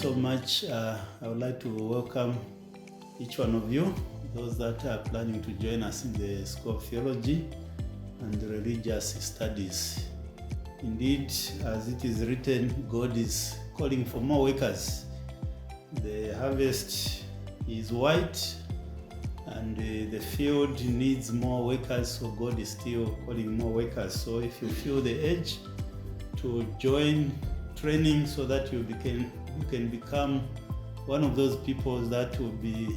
so much. I would like to welcome each one of you, those that are planning to join us in the School of Theology and Religious Studies. Indeed, as it is written, God is calling for more workers. The harvest is white and the field needs more workers, so God is still calling more workers. So if you feel the urge to join training so that you can become one of those people that will be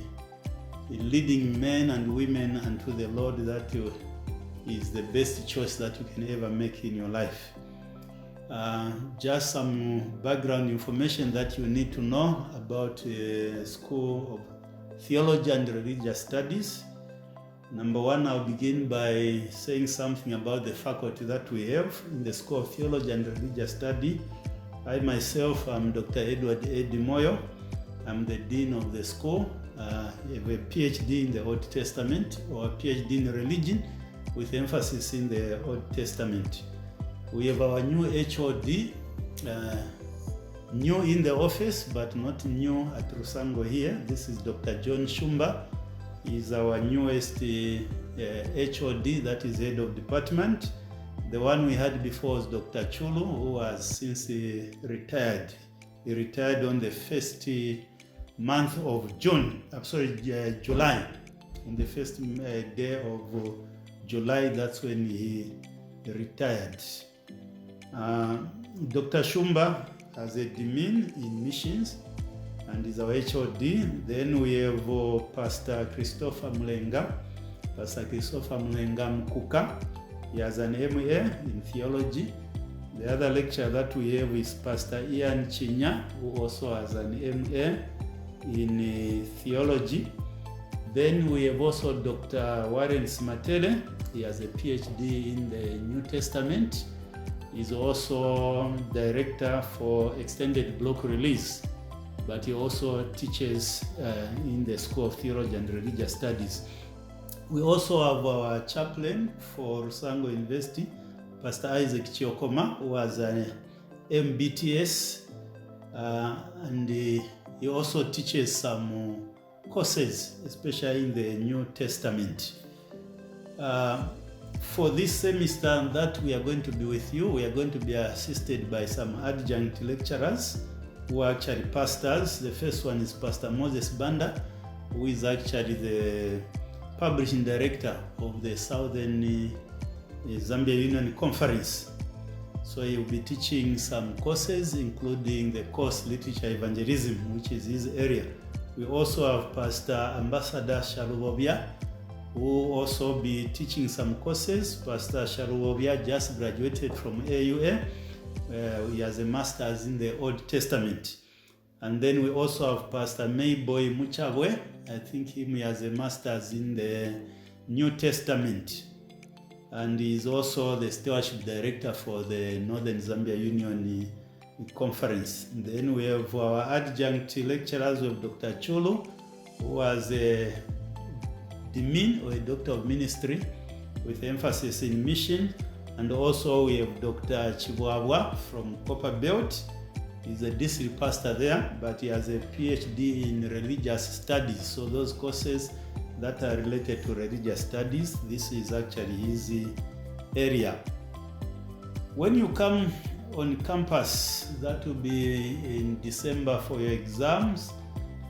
leading men and women unto the Lord, that is the best choice that you can ever make in your life. Just some background information that you need to know about School of Theology and Religious Studies. Number one, I'll begin by saying something about the faculty that we have in the School of Theology and Religious Study. I myself am Dr. Edward A. Moyo. I'm the Dean of the school. I have a PhD in the Old Testament, or a PhD in religion with emphasis in the Old Testament. We have our new HOD, new in the office, but not new at Rusango here. This is Dr. John Shumba. He's our newest HOD, that is head of department. The one we had before was Dr. Chulu, who has since retired. He retired on the first month of July. On the first day of July, that's when he retired. Dr. Shumba has a demin in missions and is our HOD. Then we have Pastor Christopher Mlenga. Pastor Christopher Mlenga Mkuka. He has an MA in theology. The other lecturer that we have is Pastor Ian Chinya, who also has an MA in theology. Then we have also Dr. Warren Smatele. He has a PhD in the New Testament. He's also director for extended block release, but he also teaches in the School of Theology and Religious Studies. We also have our chaplain for Rusango University, Pastor Isaac Chiokoma, who has an MBTS, and he also teaches some courses, especially in the New Testament. For this semester that we are going to be with you, we are going to be assisted by some adjunct lecturers who are actually pastors. The first one is Pastor Moses Banda, who is actually the publishing director of the Southern Zambia Union Conference. So he will be teaching some courses, including the course Literature Evangelism, which is his area. We also have Pastor Ambassador Shalubobia, who will also be teaching some courses. Pastor Shalubobia just graduated from AUA. He has a master's in the Old Testament. And then we also have Pastor Mayboy Muchabwe. I think he has a master's in the New Testament. And he's also the stewardship director for the Northern Zambia Union Conference. And then we have our adjunct lecturers. We have Dr. Chulu, who has a demin or a doctor of ministry with emphasis in mission. And also we have Dr. Chibuabwa from Copper Belt. He's a district pastor there, but he has a PhD in religious studies. So those courses that are related to religious studies, this is actually his area. When you come on campus, that will be in December for your exams,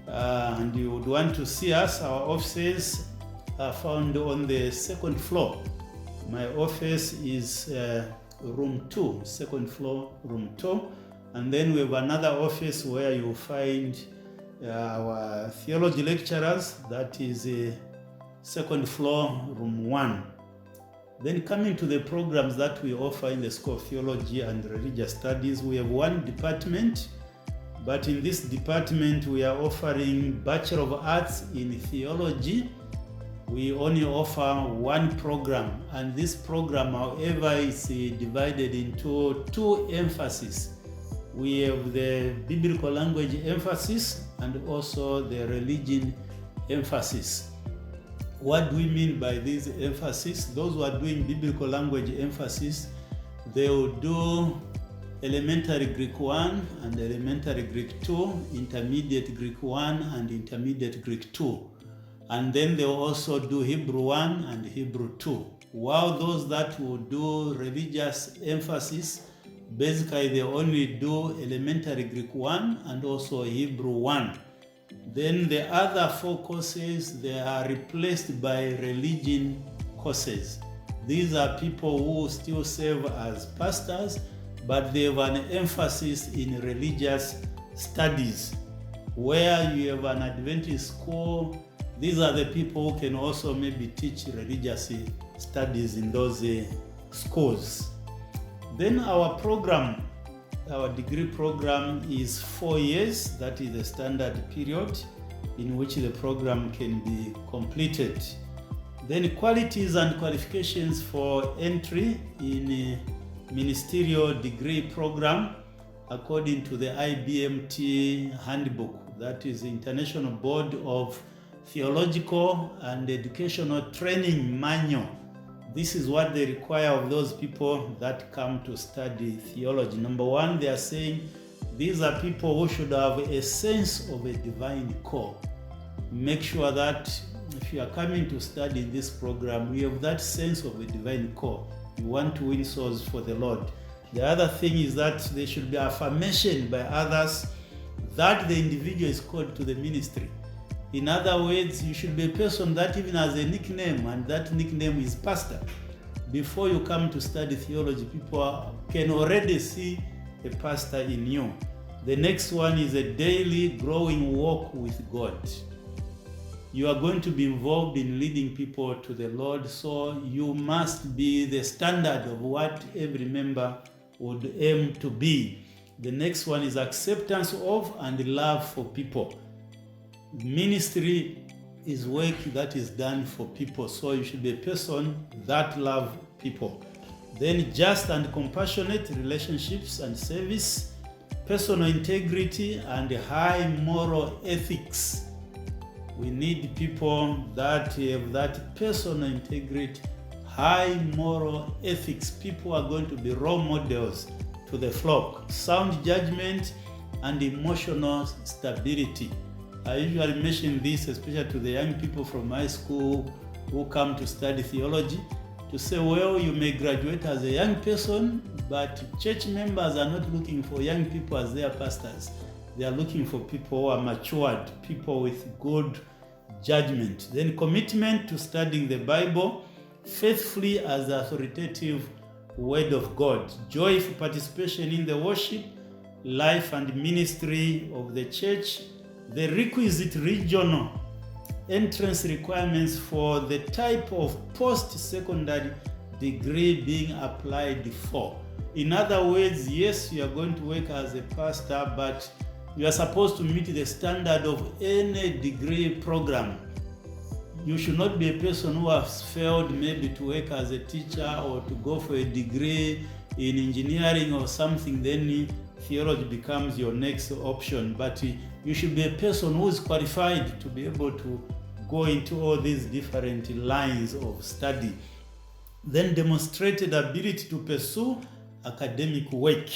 and you would want to see us, our offices are found on the second floor. My office is room 2, second floor, room 2. And then we have another office where you find our theology lecturers, that is second floor, room 1. Then coming to the programs that we offer in the School of Theology and Religious Studies, we have one department, but in this department we are offering Bachelor of Arts in Theology. We only offer one program, and this program, however, is divided into two emphases. We have the biblical language emphasis and also the religion emphasis. What do we mean by this emphasis? Those who are doing biblical language emphasis, they will do elementary Greek 1 and elementary Greek 2, intermediate Greek 1 and intermediate Greek 2. And then they will also do Hebrew 1 and Hebrew 2. While those that will do religious emphasis, basically they only do elementary Greek 1 and also Hebrew 1. Then the other 4 courses, they are replaced by religion courses. These are people who still serve as pastors, but they have an emphasis in religious studies. Where you have an Adventist school, these are the people who can also maybe teach religious studies in those schools. Then our program, our degree program is 4 years. That is the standard period in which the program can be completed. Then qualities and qualifications for entry in a ministerial degree program according to the IBMT handbook, that is the International Board of Theological and Educational Training Manual. This is what they require of those people that come to study theology. Number one, they are saying these are people who should have a sense of a divine call. Make sure that if you are coming to study this program, you have that sense of a divine call. You want to win souls for the Lord. The other thing is that there should be affirmation by others that the individual is called to the ministry. In other words, you should be a person that even has a nickname, and that nickname is pastor. Before you come to study theology, people can already see a pastor in you. The next one is a daily growing walk with God. You are going to be involved in leading people to the Lord, so you must be the standard of what every member would aim to be. The next one is acceptance of and love for people. Ministry is work that is done for people, so you should be a person that loves people. Then just and compassionate relationships and service, personal integrity and high moral ethics. We need people that have that personal integrity, high moral ethics. People are going to be role models to the flock. Sound judgment and emotional stability. I usually mention this, especially to the young people from high school who come to study theology, to say, well, you may graduate as a young person, but church members are not looking for young people as their pastors. They are looking for people who are matured, people with good judgment. Then commitment to studying the Bible faithfully as the authoritative Word of God. Joyful participation in the worship, life and ministry of the church. The requisite regional entrance requirements for the type of post-secondary degree being applied for. In other words, yes, you are going to work as a pastor, but you are supposed to meet the standard of any degree program. You should not be a person who has failed maybe to work as a teacher or to go for a degree in engineering or something, then theology becomes your next option. But you should be a person who is qualified to be able to go into all these different lines of study. Then demonstrated ability to pursue academic work.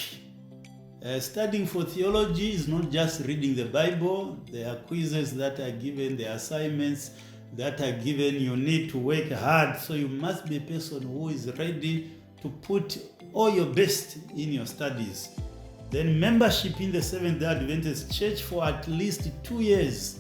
Studying for theology is not just reading the Bible. There are quizzes that are given, there are assignments that are given. You need to work hard. So you must be a person who is ready to put all your best in your studies. Then membership in the Seventh-day Adventist Church for at least 2 years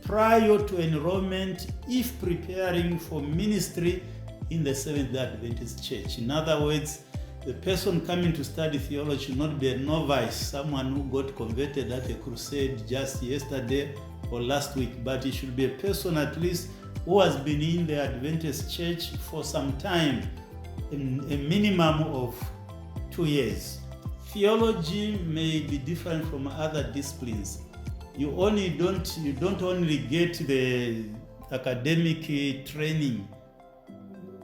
prior to enrollment if preparing for ministry in the Seventh-day Adventist Church. In other words, the person coming to study theology should not be a novice, someone who got converted at a crusade just yesterday or last week, but it should be a person at least who has been in the Adventist Church for some time, a minimum of 2 years. Theology may be different from other disciplines. You don't only get the academic training.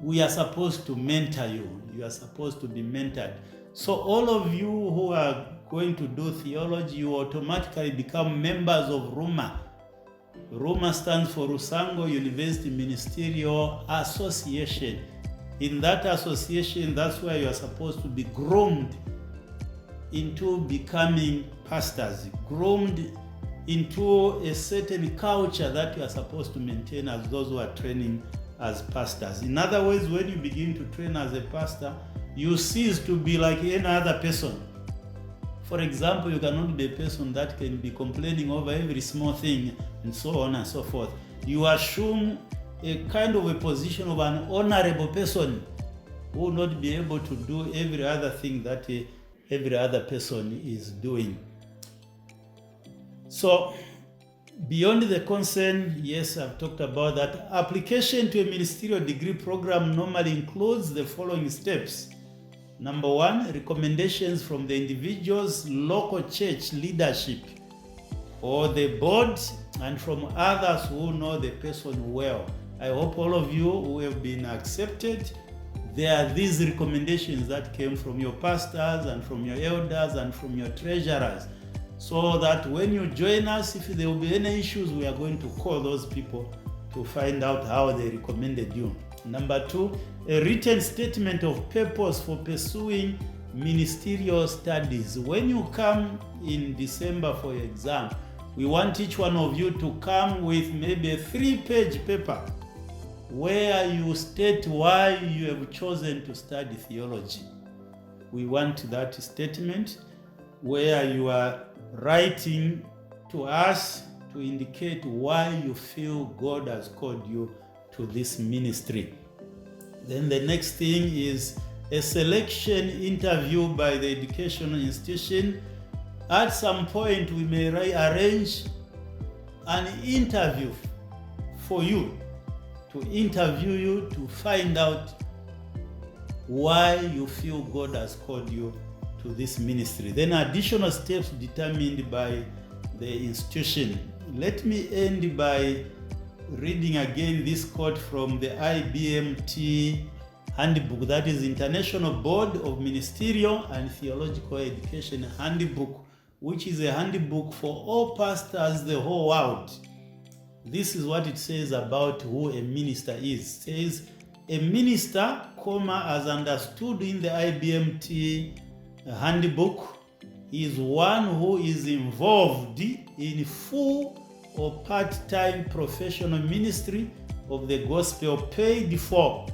We are supposed to mentor you. You are supposed to be mentored. So all of you who are going to do theology, you automatically become members of RUMA. RUMA stands for Rusango University Ministerial Association. In that association, that's where you are supposed to be groomed into becoming pastors, groomed into a certain culture that you are supposed to maintain as those who are training as pastors. In other words, when you begin to train as a pastor, you cease to be like any other person. For example, you cannot be a person that can be complaining over every small thing and so on and so forth. You assume a kind of a position of an honorable person who will not be able to do every other thing that every other person is doing. So, beyond the concern, yes, I've talked about that. Application to a ministerial degree program normally includes the following steps. Number one, recommendations from the individual's local church leadership or the board, and from others who know the person well. I hope all of you who have been accepted, there are these recommendations that came from your pastors and from your elders and from your treasurers, so that when you join us, if there will be any issues, we are going to call those people to find out how they recommended you. Number two, a written statement of purpose for pursuing ministerial studies. When you come in December for your exam, we want each one of you to come with maybe a 3-page paper where you state why you have chosen to study theology. We want that statement where you are writing to us to indicate why you feel God has called you to this ministry. Then the next thing is a selection interview by the educational institution. At some point, we may arrange an interview for you, to interview you, to find out why you feel God has called you to this ministry. Then additional steps determined by the institution. Let me end by reading again this quote from the IBMT handbook, that is International Board of Ministerial and Theological Education handbook, which is a handbook for all pastors the whole world. This is what it says about who a minister is. It says, a minister, as understood in the IBMT handbook, is one who is involved in full or part-time professional ministry of the gospel paid for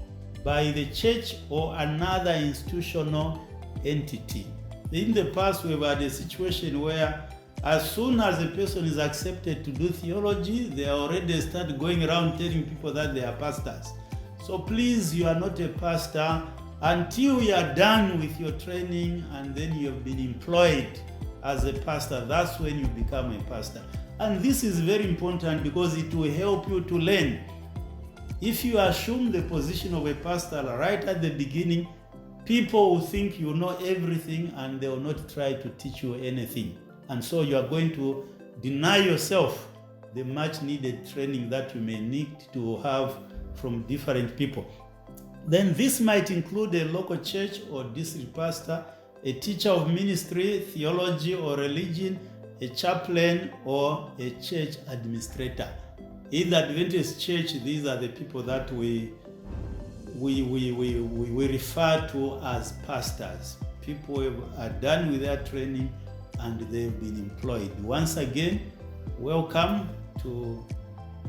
by the church or another institutional entity. In the past, we've had a situation where as soon as a person is accepted to do theology, they already start going around telling people that they are pastors. So please, you are not a pastor until you are done with your training and then you have been employed as a pastor. That's when you become a pastor. And this is very important because it will help you to learn. If you assume the position of a pastor right at the beginning, people will think you know everything and they will not try to teach you anything. And so you are going to deny yourself the much needed training that you may need to have from different people. Then this might include a local church or district pastor, a teacher of ministry, theology or religion, a chaplain, or a church administrator. In the Adventist church, these are the people that we refer to as pastors. People who are done with their training and they've been employed. Once again, welcome to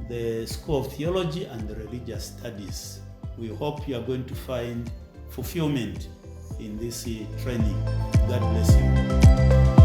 the School of Theology and Religious Studies. We hope you are going to find fulfillment in this training. God bless you.